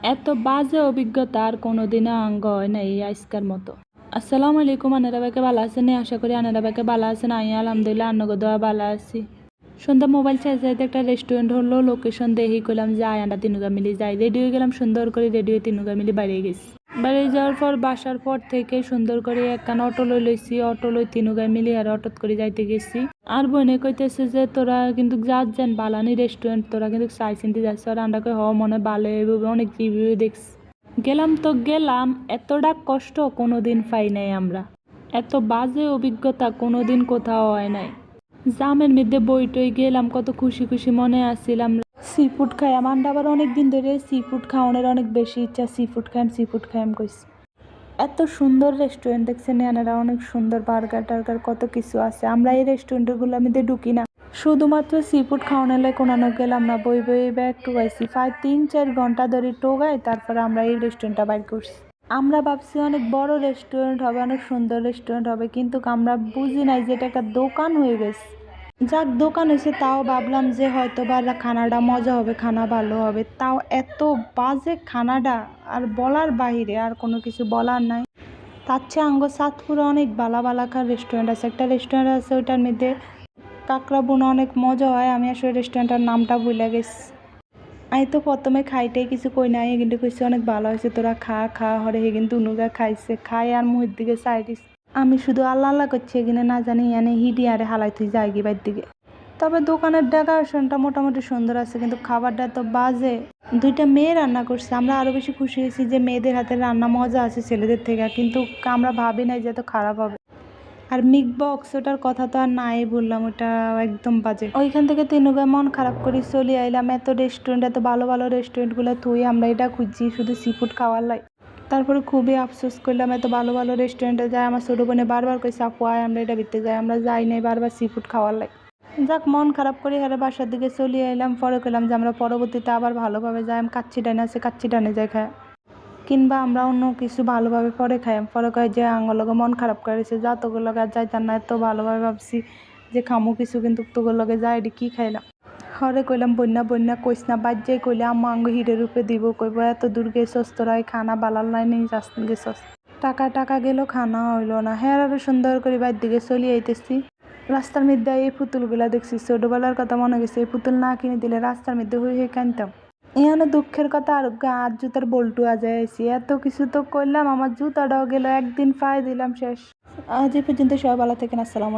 এত বাজে অভিজ্ঞতা আর কোনোদিনও আঙ্গ হয় না এই আজকার মতো। আসসালামু আলাইকুম, আনারা বাইকে ভালো আছেন? আশা করি আনারা বাইকে ভালো আছেন। আমি আলহামদুলিল্লাহ আন্নগো দোয়া ভালো আছি। সন্ধ্যা মোবাইল চাইতে চাইতে একটা রেস্টুরেন্ট হলো, লোকেশন দেখি করলাম যে আয় আমরা তিনুগা মিলি যাই। রেডি হয়ে গেলাম, সুন্দর করে রেডি হয়ে তিনুগা মিলি বাড়িয়ে গেছি। বাড়ি যাওয়ার পর বাসার পর থেকে সুন্দর করে একখান অটো লইছি, অটো লই তিনুগা মিলি আর অটোত করে যাইতে গেছি। আর বোনে কইতেছে যে তোরা কিন্তু যাচ্ছেন বালানি রেস্টুরেন্ট, তোরা কিন্তু চাই চিনতে যাচ্ছ। আর আমরা কই মনে ভালো, অনেক রিভিউ দেখছি। গেলাম তো গেলাম, এতটা কষ্ট কোনোদিন পাই নাই আমরা। এত বাজে অভিজ্ঞতা কোনোদিন কোথাও হয় নাই। জামের মধ্যে বইটই গেলাম, কত খুশি খুশি মনে আসছিলাম। সি ফুড খাই, আমার আবার অনেক দিন ধরে সি ফুড খাওয়ানোর অনেক বেশি ইচ্ছা। সি ফুড খাইম কইছি। এত সুন্দর রেস্টুরেন্ট দেখছেন এনারা, অনেক সুন্দর বার্গার টার্গার কত কিছু আছে। আমরা এই রেস্টুরেন্টগুলো আমি ঢুকি না, শুধুমাত্র সি ফুড খাওয়ানোর কোনানো গেলাম না, বই বই ব্যাগ টুকাইছি। প্রায় 3-4 ঘন্টা ধরে টোগাই, তারপরে আমরা এই রেস্টুরেন্টটা বাইর করছি। আমরা ভাবছি অনেক বড় রেস্টুরেন্ট হবে, অনেক সুন্দর রেস্টুরেন্ট হবে, কিন্তু আমরা বুঝি নাই যে এটা একটা দোকান হয়ে গেছে। যাক দোকান হয়েছে, তাও ভাবলাম যে হয়তো বা খানাটা মজা হবে, খানা ভালো হবে। তাও এত বাজে খানাটা, আর বলার বাহিরে, আর কোনো কিছু বলার নাই। তার চেয়ে আঙ্গ চাঁদপুরে অনেক বালা বালাকার রেস্টুরেন্ট আছে। একটা রেস্টুরেন্ট আছে, ওইটার মধ্যে কাঁকড়া বোনা অনেক মজা হয়। আমি আসলে রেস্টুরেন্টটার নামটা ভুলে গেছি। আমি তো প্রথমে খাইতেই কিছু কই নাই, কিন্তু কইছি অনেক ভালো হয়েছে, তোরা খা খা হরে। হে কিন্তু উনুগা খাইছে, খাই আর মুহের দিকে চাইটিস। আমি শুধু আল্লাহ আল্লাহ করছি, এখানে না জানি এনে হিডি আরে হালাই তুই যাই গিবার দিকে। তবে দোকানের ডেকোরেশনটা মোটামুটি সুন্দর আছে, কিন্তু খাবারটা তো বাজে। 2টা মেয়ে রান্না করছে। আমরা আরও বেশি খুশি হয়েছি যে মেয়েদের হাতে রান্না মজা আছে ছেলেদের থেকে, কিন্তু আমরা ভাবি নাই যে এত খারাপ হবে। আর মিক বক্স, ওটার কথা তো আর নাই বললাম, ওটা একদম বাজে। ওইখান থেকে তিনুগা মন খারাপ করে চলে আইলাম। এত রেস্টুরেন্ট, এত ভালো ভালো রেস্টুরেন্টগুলো থুই আমরা এটা খুঁজছি শুধু সি ফুড খাওয়ার লাই। তারপরে খুবই আফসোস করলাম, এত ভালো ভালো রেস্টুরেন্টে যায়। আমার ছোটো বোনে বারবার কইছে আপু আয় আমরা এটা ভিতরে যাই, আমরা যাই নাই, বারবার সি ফুড খাওয়ার লাই। যাক মন খারাপ করে হারে বাসার দিকে চলে এলাম। পরে কইলাম যে আমরা পরবর্তীতে আবার ভালোভাবে যাই, কাচ্চি ডানে আছে কাচ্চি ডানে যাই খায়, কিংবা আমরা অন্য কিছু ভালোভাবে পরে খাই। পরে কয় যে আঙ্গলকে মন খারাপ করেছে, যা তোগুলো লগে আর যাইতাম না। এত ভালোভাবে ভাবছি যে খামু কিছু, কিন্তু তোগুলো লগে যাই এটি কী খাইলাম। হরে কইলাম বন্যা বন্যা কইস না, বাজ্যে কইলে আম্মা আঙ্গ হিরে রূপে দিব, কইব এত দূর গেছস তোরাই খানা বালার লাইনে গেছস। টাকা টাকা গেল, খানা হইলো না। হ্যাঁ আরো সুন্দর করে বাইর দিকে চলি আইতেছি। রাস্তার মধ্যে এই পুতুলগুলা দেখছি, ছোটবেলার কথা মনে গেছে। এই পুতুল না কিনে দিলে রাস্তার মধ্যে হয়ে কানতাম। এখানে দুঃখের কথা, আর আর জুতার বল্টু আজায় আইছি। এত কিছু তো করলাম, আমার জুতাটাও গেল, একদিন পায়ে দিলাম শেষ। আজ এই পর্যন্ত, সবাই ভালো থাকেন। আসসালামু আলাইকুম।